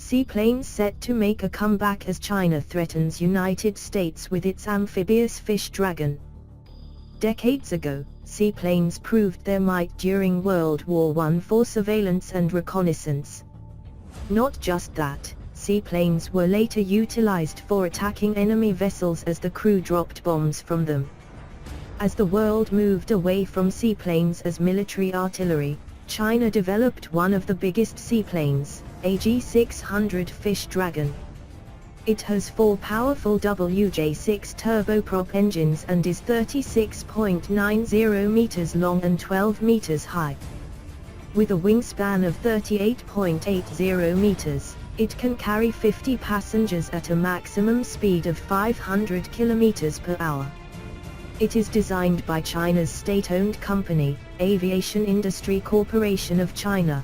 Seaplanes set to make a comeback as China threatens United States with its Amphibious Fish Dragon. Decades ago, seaplanes proved their might during World War I for surveillance and reconnaissance. Not just that, seaplanes were later utilized for attacking enemy vessels as the crew dropped bombs from them. As the world moved away from seaplanes as military artillery, China developed one of the biggest seaplanes, AG600 Fish Dragon. It has 4 powerful WJ6 turboprop engines and is 36.90 meters long and 12 meters high. With a wingspan of 38.80 meters, it can carry 50 passengers at a maximum speed of 500 kilometers per hour. It is designed by China's state-owned company, Aviation Industry Corporation of China.